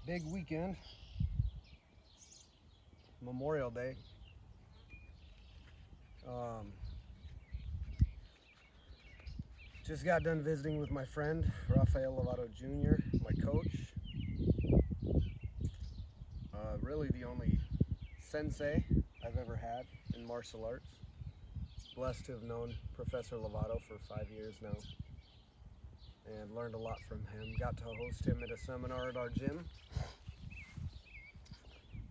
Big weekend, Memorial Day. Just got done visiting with my friend Rafael Lovato Jr., my coach. Really the only sensei I've ever had in martial arts. Blessed to have known Professor Lovato for 5 years now and learned a lot from him. Got to host him at a seminar at our gym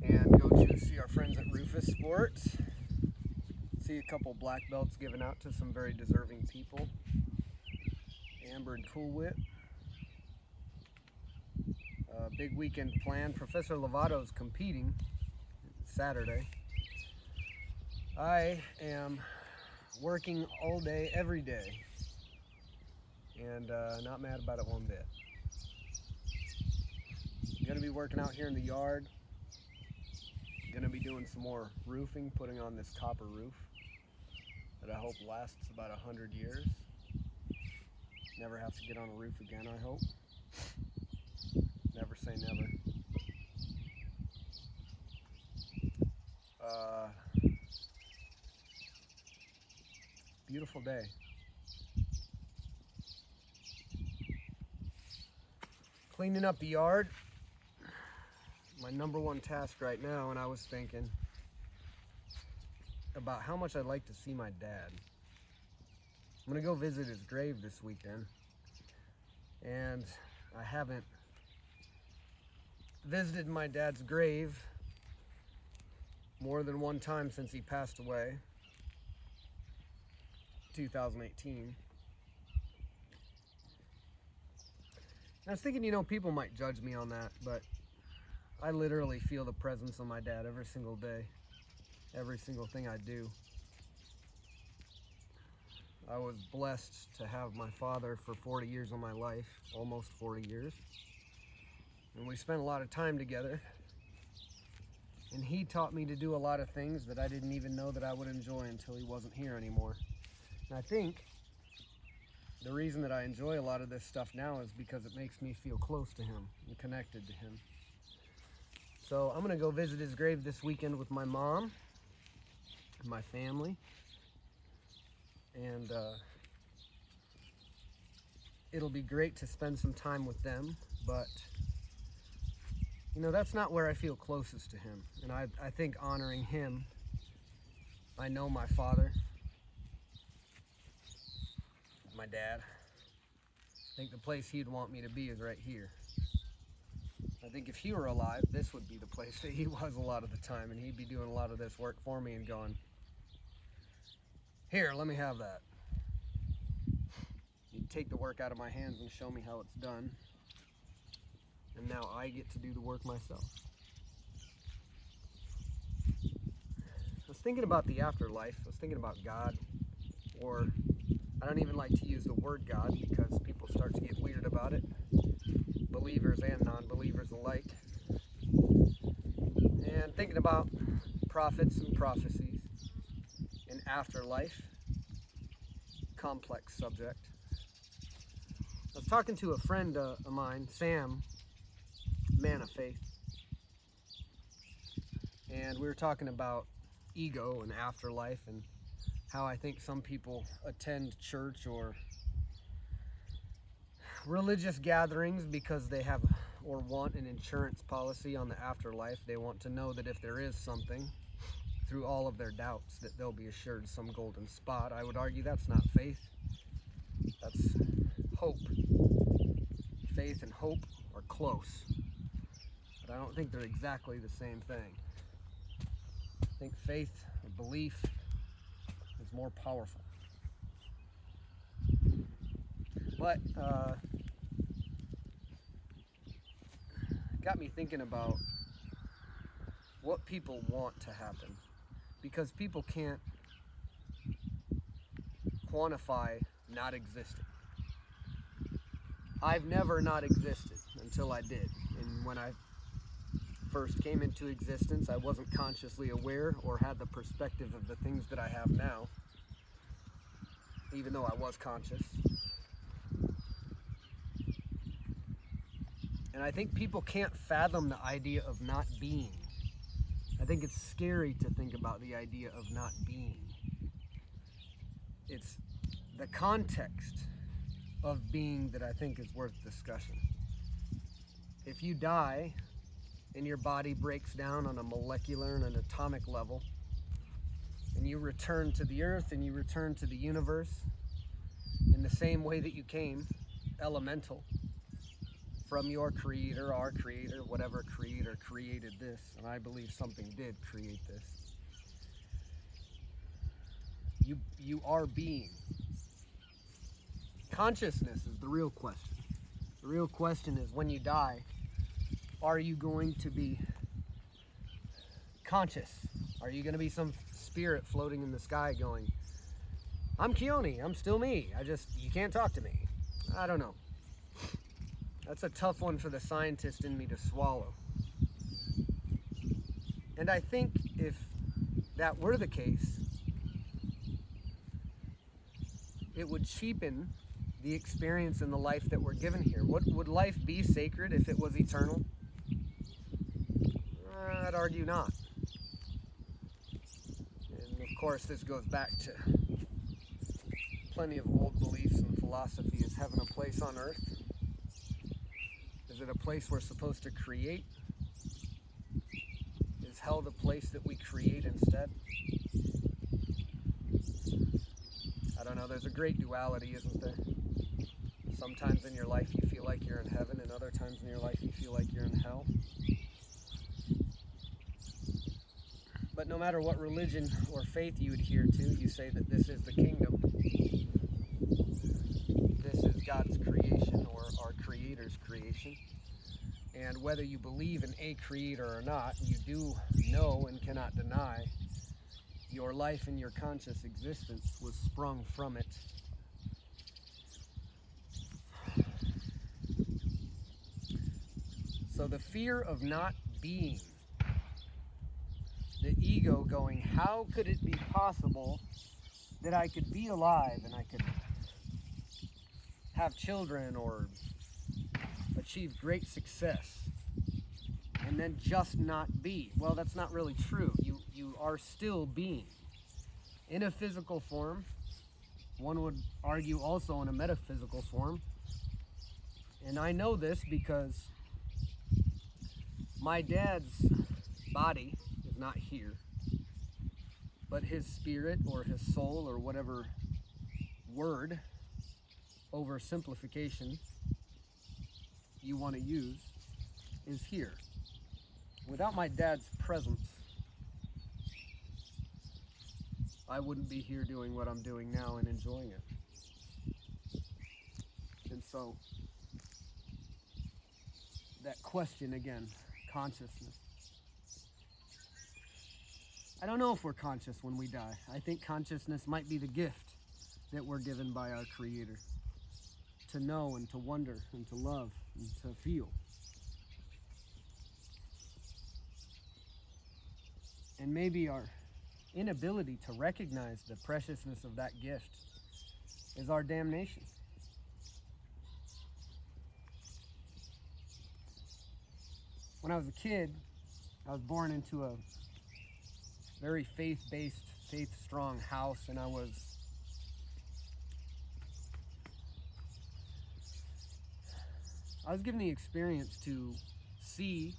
and go to see our friends at Rufus Sports. See a couple black belts given out to some very deserving people. Amber and Cool Whip. Big weekend planned. Professor Lovato's competing Saturday. I am working all day, every day, and not mad about it one bit. I'm gonna be working out here in the yard. Gonna be doing some more roofing, putting on this copper roof that I hope lasts about 100 years. Never have to get on a roof again, I hope. Never say never. Beautiful day. Cleaning up the yard. My number one task right now, and I was thinking about how much I'd like to see my dad. I'm gonna go visit his grave this weekend, and I haven't visited my dad's grave more than one time since he passed away, 2018. I was thinking, people might judge me on that, but I literally feel the presence of my dad every single day, every single thing I do. I was blessed to have my father for 40 years of my life, almost 40 years. And we spent a lot of time together. And he taught me to do a lot of things that I didn't even know that I would enjoy until he wasn't here anymore. And I think the reason that I enjoy a lot of this stuff now is because it makes me feel close to him and connected to him. So I'm gonna go visit his grave this weekend with my mom and my family. And it'll be great to spend some time with them, but that's not where I feel closest to him. And I think honoring him, I know my father, my dad. I think the place he'd want me to be is right here. I think if he were alive, this would be the place that he was a lot of the time, and he'd be doing a lot of this work for me and going, "Here, let me have that." He'd take the work out of my hands and show me how it's done. And now I get to do the work myself. I was thinking about the afterlife. I was thinking about God, or I don't even like to use the word God because people start to get weird about it. Believers and non-believers alike. And thinking about prophets and prophecies and afterlife. Complex subject. I was talking to a friend of mine, Sam, man of faith, and we were talking about ego and afterlife and how I think some people attend church or religious gatherings because they have or want an insurance policy on the afterlife. They want to know that if there is something, through all of their doubts, that they'll be assured some golden spot. I would argue that's not faith. That's hope. Faith and hope are close, but I don't think they're exactly the same thing. I think faith or belief is more powerful. But got me thinking about what people want to happen, because people can't quantify not existing. I've never not existed until I did. And when I first came into existence, I wasn't consciously aware or had the perspective of the things that I have now, even though I was conscious. And I think people can't fathom the idea of not being. I think it's scary to think about the idea of not being. It's the context of being that I think is worth discussion. If you die and your body breaks down on a molecular and an atomic level, and you return to the earth and you return to the universe in the same way that you came, elemental, from your creator, our creator, whatever creator created this, and I believe something did create this. You are being. Consciousness is the real question. The real question is, when you die, are you going to be conscious? Are you going to be some spirit floating in the sky going, I'm Keone, I'm still me, you can't talk to me? I don't know. That's a tough one for the scientist in me to swallow. And I think if that were the case, it would cheapen the experience and the life that we're given here. Would life be sacred if it was eternal? I'd argue not. And of course, this goes back to plenty of old beliefs and philosophy. Is heaven a place on earth? Is it a place we're supposed to create? Is hell the place that we create instead? I don't know, there's a great duality, isn't there? Sometimes in your life you feel like you're in heaven, and other times in your life you feel like you're in hell. But no matter what religion or faith you adhere to, you say that this is the kingdom. This is God's creation, or our Creator's creation. And whether you believe in a creator or not, you do know and cannot deny your life and your conscious existence was sprung from it. So the fear of not being, the ego going, how could it be possible that I could be alive and I could have children or achieve great success and then just not be? Well, that's not really true. You are still being in a physical form. One would argue also in a metaphysical form. And I know this because my dad's body is not here, but his spirit or his soul or whatever word oversimplification you want to use is here. Without my dad's presence, I wouldn't be here doing what I'm doing now and enjoying it. And so, that question again, consciousness. I don't know if we're conscious when we die. I think consciousness might be the gift that we're given by our Creator. To know and to wonder and to love and to feel. And maybe our inability to recognize the preciousness of that gift is our damnation. When I was a kid, I was born into a very faith-based, faith-strong house, and I was given the experience to see,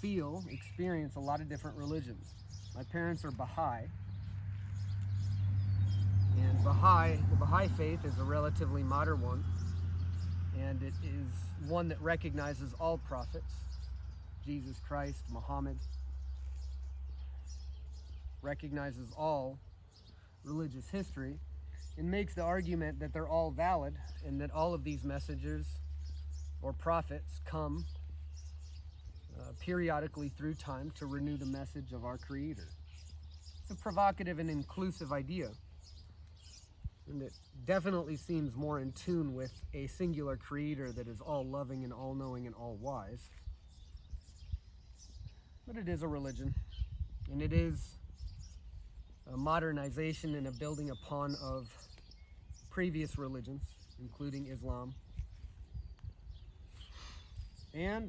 feel, experience a lot of different religions. My parents are Baha'i, and the Baha'i faith is a relatively modern one, and it is one that recognizes all prophets, Jesus Christ, Muhammad, recognizes all religious history, and makes the argument that they're all valid, and that all of these messengers or prophets come periodically through time to renew the message of our Creator. It's a provocative and inclusive idea, and it definitely seems more in tune with a singular Creator that is all-loving and all-knowing and all-wise. But it is a religion, and it is a modernization and a building upon of previous religions, including Islam. And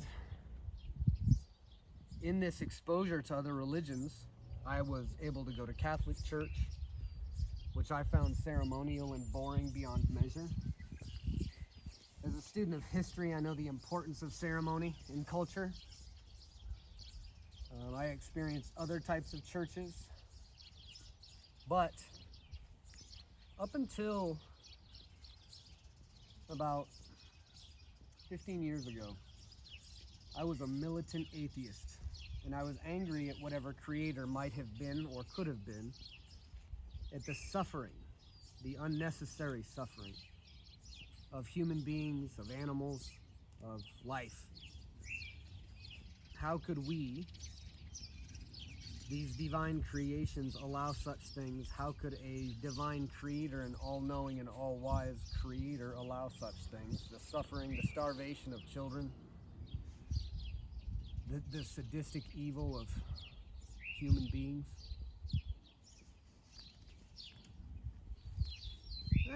in this exposure to other religions, I was able to go to Catholic Church, which I found ceremonial and boring beyond measure. As a student of history, I know the importance of ceremony in culture. I experienced other types of churches, but up until about 15 years ago, I was a militant atheist, and I was angry at whatever creator might have been or could have been, at the suffering, the unnecessary suffering of human beings, of animals, of life. How could we, these divine creations, allow such things? How could a divine creator, an all-knowing and all-wise creator, allow such things? The suffering, the starvation of children, the sadistic evil of human beings.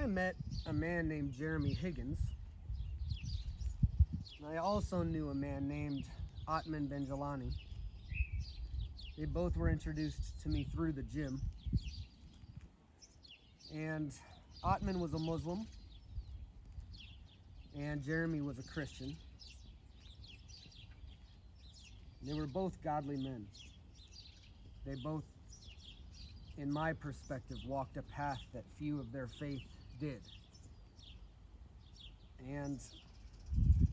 I met a man named Jeremy Higgins, and I also knew a man named Atman Benjelani. They both were introduced to me through the gym, and Atman was a Muslim, and Jeremy was a Christian. They were both godly men. They both, in my perspective, walked a path that few of their faith did. And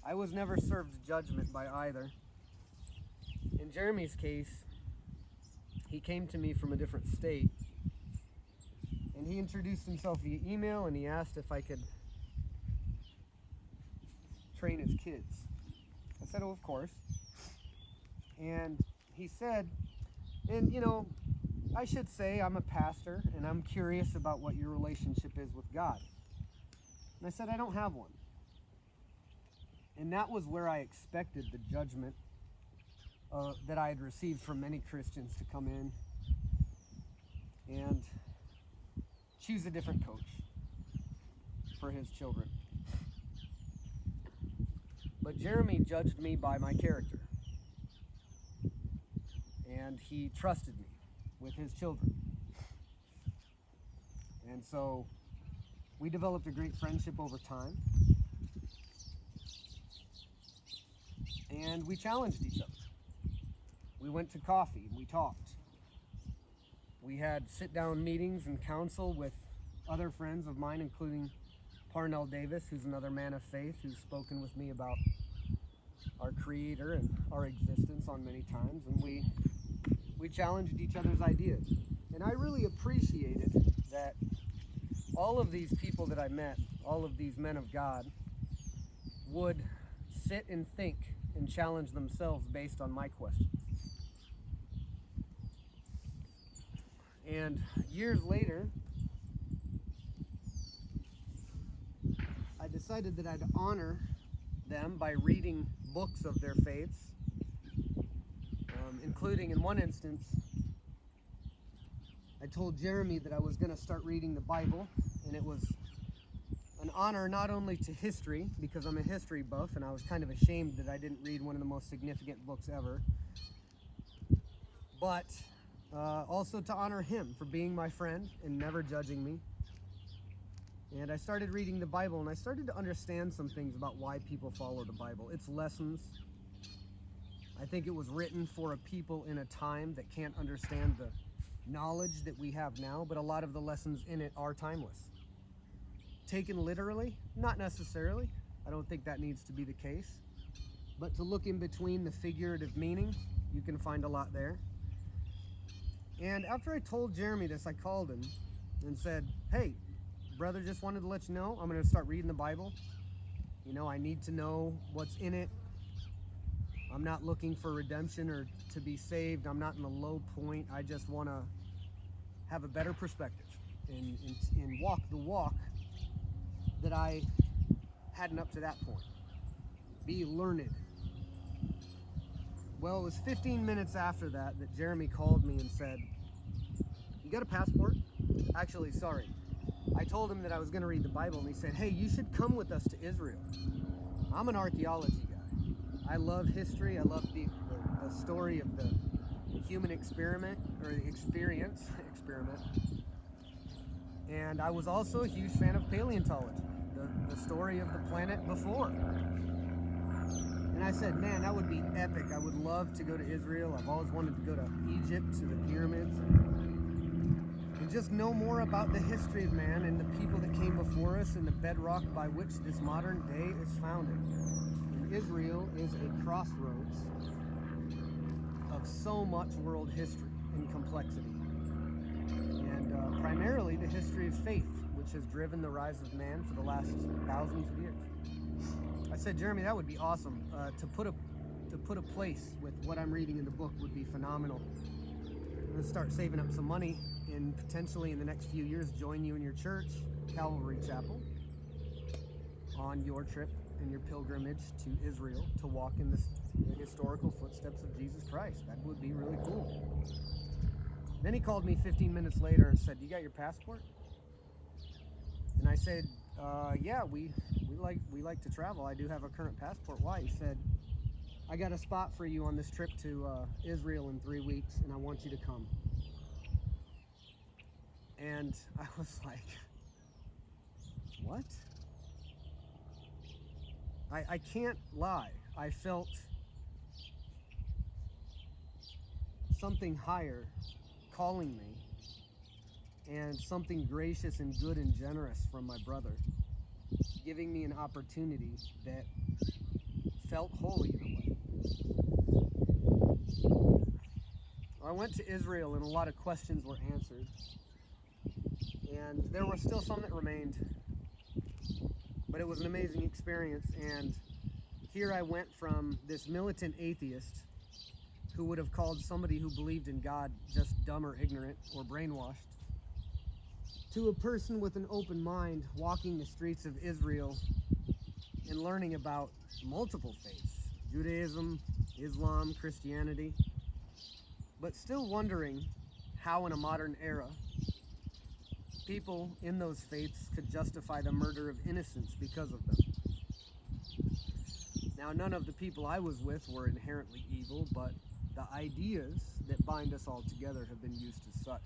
I was never served judgment by either. In Jeremy's case, he came to me from a different state, and he introduced himself via email, and he asked if I could train his kids. I said, oh, of course. And he said, and you know, I should say I'm a pastor, and I'm curious about what your relationship is with God. And I said, I don't have one. And that was where I expected the judgment that I had received from many Christians to come in and choose a different coach for his children. But Jeremy judged me by my character, and he trusted me with his children. And so we developed a great friendship over time, and we challenged each other. We went to coffee and we talked. We had sit-down meetings and counsel with other friends of mine, including Parnell Davis, who's another man of faith, who's spoken with me about our Creator and our existence on many times, and we challenged each other's ideas. And I really appreciated that all of these people that I met, all of these men of God, would sit and think and challenge themselves based on my questions. And years later, I decided that I'd honor them by reading books of their faiths, including, in one instance, I told Jeremy that I was going to start reading the Bible, and it was an honor not only to history, because I'm a history buff, and I was kind of ashamed that I didn't read one of the most significant books ever, but also to honor him for being my friend and never judging me. And I started reading the Bible, and I started to understand some things about why people follow the Bible. Its lessons. I think it was written for a people in a time that can't understand the knowledge that we have now, but a lot of the lessons in it are timeless. Taken literally? Not necessarily. I don't think that needs to be the case. But to look in between the figurative meaning, you can find a lot there. And after I told Jeremy this, I called him and said, hey, brother, just wanted to let you know, I'm going to start reading the Bible. You know, I need to know what's in it. I'm not looking for redemption or to be saved. I'm not in the low point. I just want to have a better perspective and walk the walk that I hadn't up to that point. Be learned. Well, it was 15 minutes after that Jeremy called me and said, you got a passport? Actually, sorry. I told him that I was going to read the Bible, and he said, hey, you should come with us to Israel. I'm an archaeology guy. I love history. I love the story of the human experiment, or the experiment. And I was also a huge fan of paleontology, the story of the planet before. And I said, man, that would be epic. I would love to go to Israel. I've always wanted to go to Egypt, to the pyramids, and just know more about the history of man and the people that came before us and the bedrock by which this modern day is founded. And Israel is a crossroads of so much world history and complexity. And primarily the history of faith, which has driven the rise of man for the last thousands of years. I said, Jeremy, that would be awesome. To put a place with what I'm reading in the book would be phenomenal. I'm going to start saving up some money and potentially in the next few years join you in your church, Calvary Chapel, on your trip and your pilgrimage to Israel to walk in the historical footsteps of Jesus Christ. That would be really cool. Then he called me 15 minutes later and said, you got your passport? And I said, yeah, we like to travel. I do have a current passport. Why? He said, I got a spot for you on this trip to Israel in 3 weeks, and I want you to come. And I was like, what? I can't lie. I felt something higher calling me, and something gracious and good and generous from my brother, giving me an opportunity that felt holy in a way. I went to Israel and a lot of questions were answered, and there were still some that remained, but it was an amazing experience. And here I went from this militant atheist who would have called somebody who believed in God just dumb or ignorant or brainwashed, to a person with an open mind walking the streets of Israel and learning about multiple faiths, Judaism, Islam, Christianity, but still wondering how in a modern era people in those faiths could justify the murder of innocents because of them. Now, none of the people I was with were inherently evil, but the ideas that bind us all together have been used as such.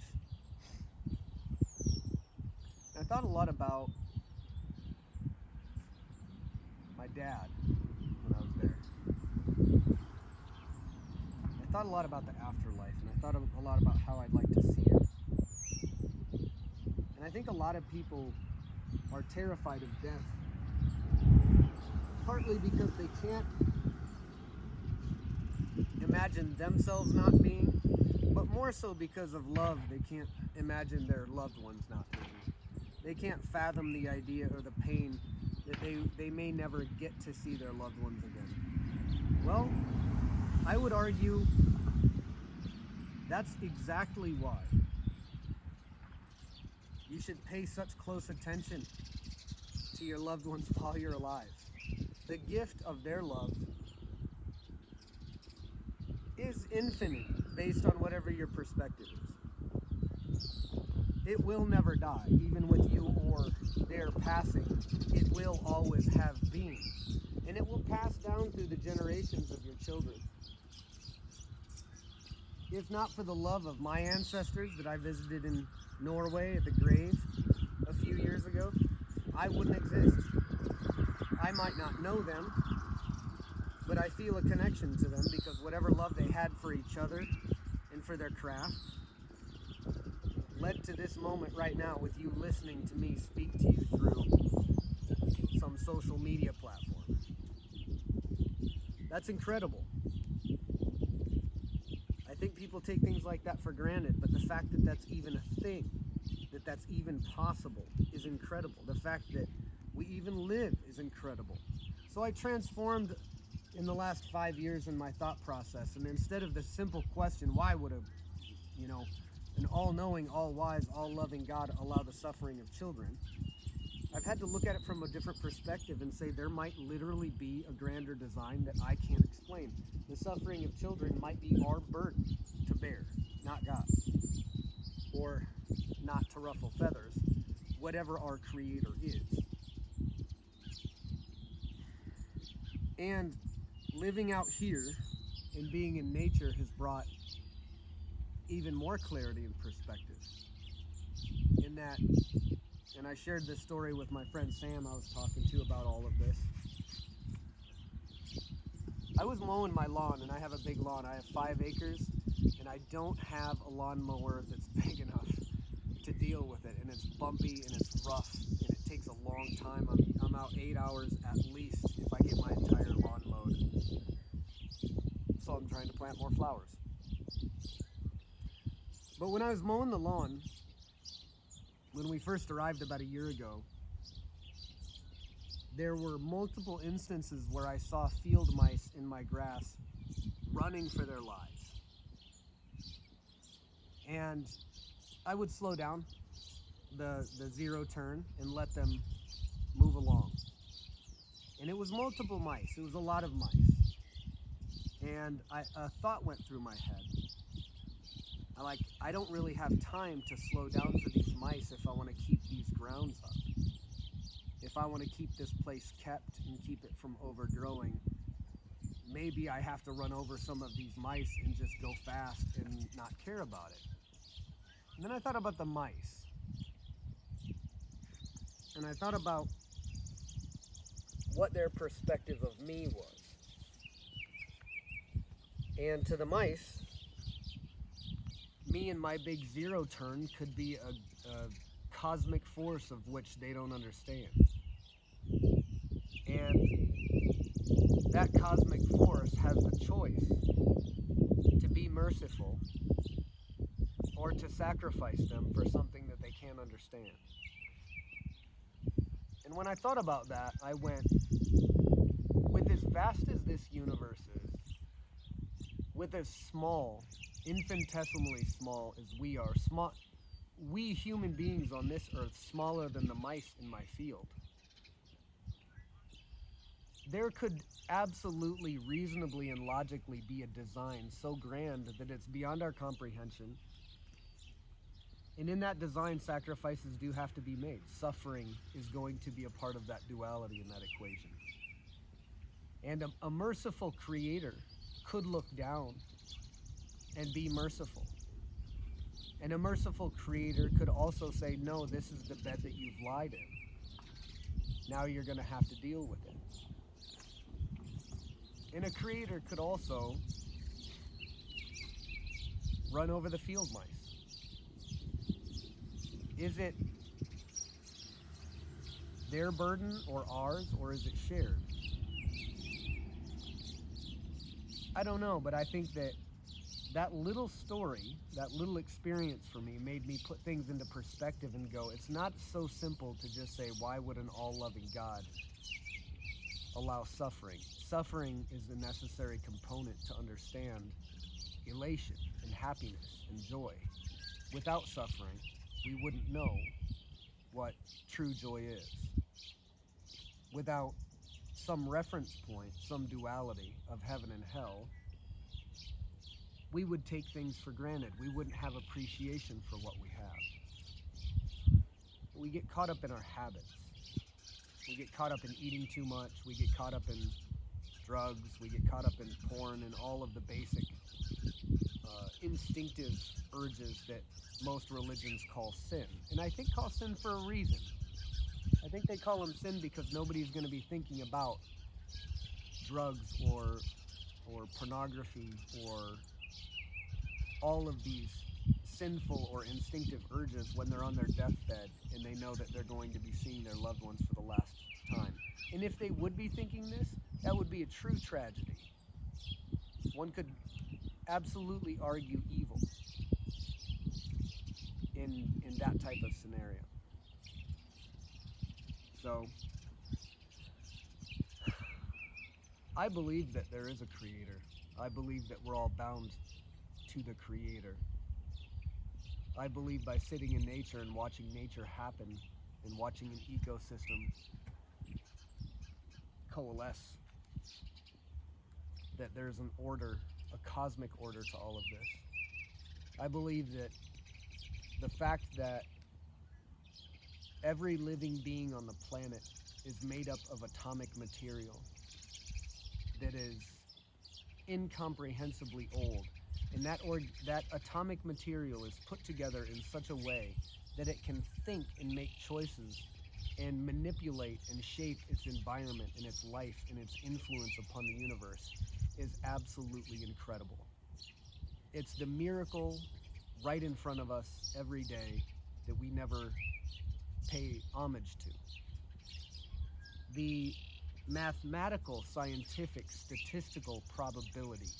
I thought a lot about my dad when I was there. I thought a lot about the afterlife, and I thought a lot about how I'd like to see it. And I think a lot of people are terrified of death, partly because they can't imagine themselves not being, but more so because of love. They can't imagine their loved ones not being. They can't fathom the idea or the pain that they may never get to see their loved ones again. Well, I would argue that's exactly why you should pay such close attention to your loved ones while you're alive. The gift of their love is infinite based on whatever your perspective is. It will never die, even with you or their passing. It will always have being, and it will pass down through the generations of your children. If not for the love of my ancestors that I visited in Norway at the grave a few years ago, I wouldn't exist. I might not know them, but I feel a connection to them because whatever love they had for each other and for their craft led to this moment right now with you listening to me speak to you through some social media platform. That's incredible. I think people take things like that for granted, but the fact that that's even a thing, that that's even possible, is incredible. The fact that we even live is incredible. So I transformed in the last 5 years in my thought process, and instead of the simple question, why would an all-knowing, all-wise, all-loving God allow the suffering of children, I've had to look at it from a different perspective and say there might literally be a grander design that I can't explain. The suffering of children might be our burden to bear, not God's. Or, not to ruffle feathers, whatever our Creator is. And living out here and being in nature has brought even more clarity and perspective. In that, and I shared this story with my friend Sam I was talking to about all of this. I was mowing my lawn, and I have a big lawn. I have 5 acres, and I don't have a lawnmower that's big enough to deal with it, and it's bumpy and it's rough, and it takes a long time. I'm out 8 hours at least if I get my entire lawn mowed. So I'm trying to plant more flowers. But when I was mowing the lawn, when we first arrived about a year ago, there were multiple instances where I saw field mice in my grass running for their lives. And I would slow down the zero turn and let them move along. And it was multiple mice. It was a lot of mice. And a thought went through my head. I don't really have time to slow down for these mice if I want to keep these grounds up. If I want to keep this place kept and keep it from overgrowing, maybe I have to run over some of these mice and just go fast and not care about it. And then I thought about the mice. And I thought about what their perspective of me was. And to the mice, me and my big zero turn could be a cosmic force of which they don't understand. And that cosmic force has the choice to be merciful or to sacrifice them for something that they can't understand. And when I thought about that, I went, with as vast as this universe is, with as small, infinitesimally small as we are, we human beings on this earth, smaller than the mice in my field, there could absolutely, reasonably, and logically be a design so grand that it's beyond our comprehension. And in that design, sacrifices do have to be made. Suffering is going to be a part of that duality in that equation. And a merciful creator could look down and be merciful. And a merciful creator could also say, no, this is the bed that you've lied in. Now you're going to have to deal with it. And a creator could also run over the field mice. Is it their burden or ours, or is it shared? I don't know, but I think that little story, that little experience for me made me put things into perspective and go, it's not so simple to just say, why would an all-loving God allow suffering? Suffering is a necessary component to understand elation and happiness and joy. Without suffering, we wouldn't know what true joy is. Without some reference point, some duality of heaven and hell, we would take things for granted. We wouldn't have appreciation for what we have. We get caught up in our habits. We get caught up in eating too much. We get caught up in drugs. We get caught up in porn and all of the basic instinctive urges that most religions call sin. And I think call sin for a reason. I think they call them sin because nobody's going to be thinking about drugs or pornography or all of these sinful or instinctive urges when they're on their deathbed and they know that they're going to be seeing their loved ones for the last time. And if they would be thinking this, that would be a true tragedy. One could absolutely argue evil in that type of scenario. So, I believe that there is a creator. I believe that we're all bound to the creator. I believe by sitting in nature and watching nature happen and watching an ecosystem coalesce, that there's an order, a cosmic order to all of this. I believe that the fact that every living being on the planet is made up of atomic material that is incomprehensibly old. And that atomic material is put together in such a way that it can think and make choices and manipulate and shape its environment and its life and its influence upon the universe is absolutely incredible. It's the miracle right in front of us every day that we never pay homage to. The mathematical, scientific, statistical probability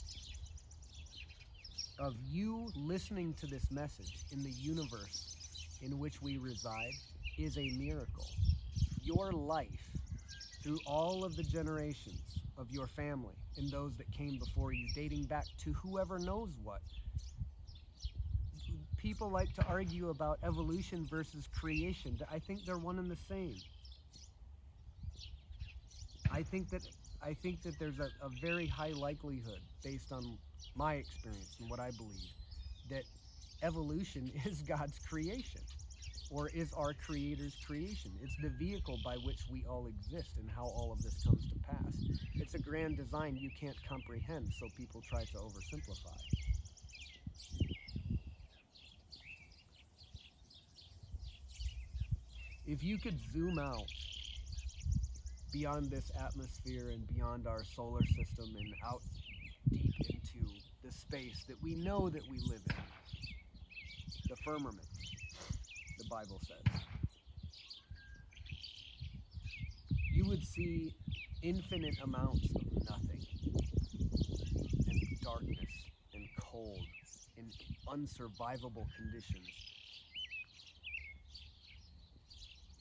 of you listening to this message in the universe in which we reside is a miracle. Your life, through all of the generations of your family and those that came before you, dating back to whoever knows what. People like to argue about evolution versus creation. I think they're one and the same. I think that there's a very high likelihood, based on my experience and what I believe, that evolution is God's creation, or is our Creator's creation. It's the vehicle by which we all exist and how all of this comes to pass. It's a grand design you can't comprehend, so people try to oversimplify. If you could zoom out beyond this atmosphere and beyond our solar system and out deep into the space that we know that we live in, the firmament, the Bible says, you would see infinite amounts of nothing and darkness and cold and unsurvivable conditions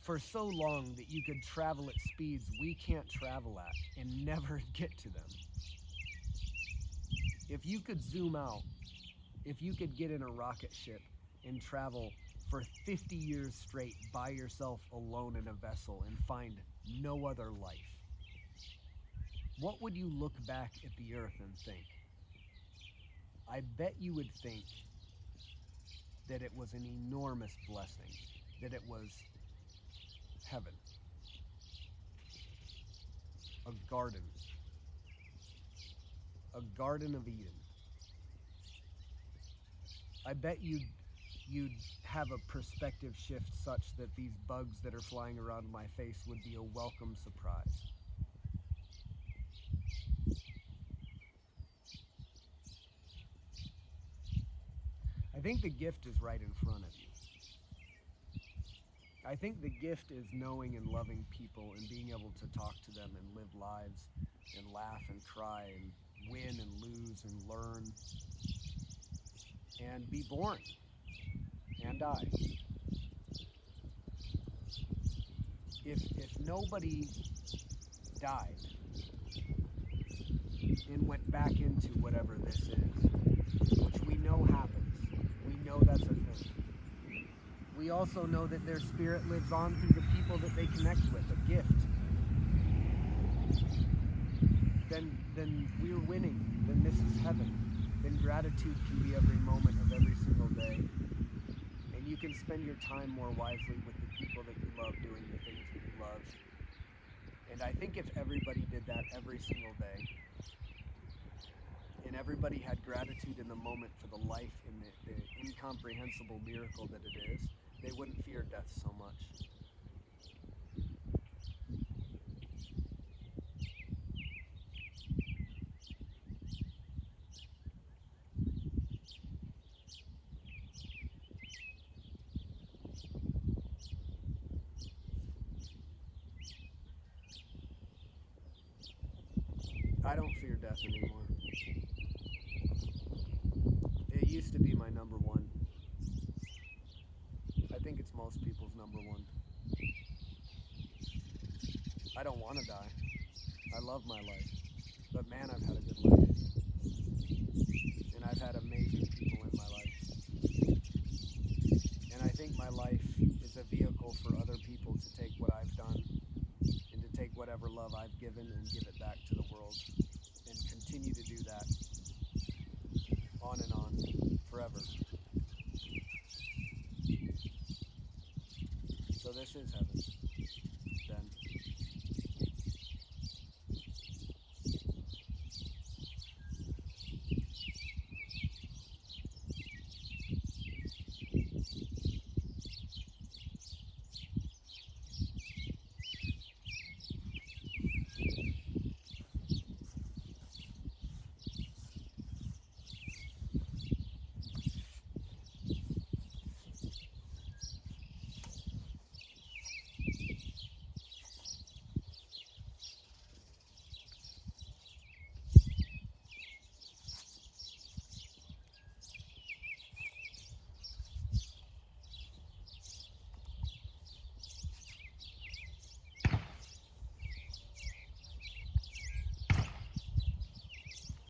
for so long that you could travel at speeds we can't travel at and never get to them. If you could zoom out, if you could get in a rocket ship and travel for 50 years straight by yourself alone in a vessel and find no other life, what would you look back at the earth and think? I bet you would think that it was an enormous blessing, that it was heaven, a garden of Eden. I bet you'd have a perspective shift such that these bugs that are flying around my face would be a welcome surprise. I think the gift is right in front of you. I think the gift is knowing and loving people and being able to talk to them and live lives and laugh and cry and win and lose and learn and be born and die. If nobody died and went back into whatever this is, which we know happens, we know that's a thing. We also know that their spirit lives on through the people that they connect with, a gift. Then we're winning. Then this is heaven. Then gratitude can be every moment of every single day. And you can spend your time more wisely with the people that you love, doing the things that you love. And I think if everybody did that every single day, and everybody had gratitude in the moment for the life and the incomprehensible miracle that it is, they wouldn't fear death so much. I don't fear death anymore. It used to be my number one. I think it's most people's number one. I don't want to die. I love my life. But man, I've had a good life. And I've had amazing people in my life. And I think my life is a vehicle for other people to take what I've done and to take whatever love I've given and give it back to the world and continue to do that on and on forever. So this is heaven.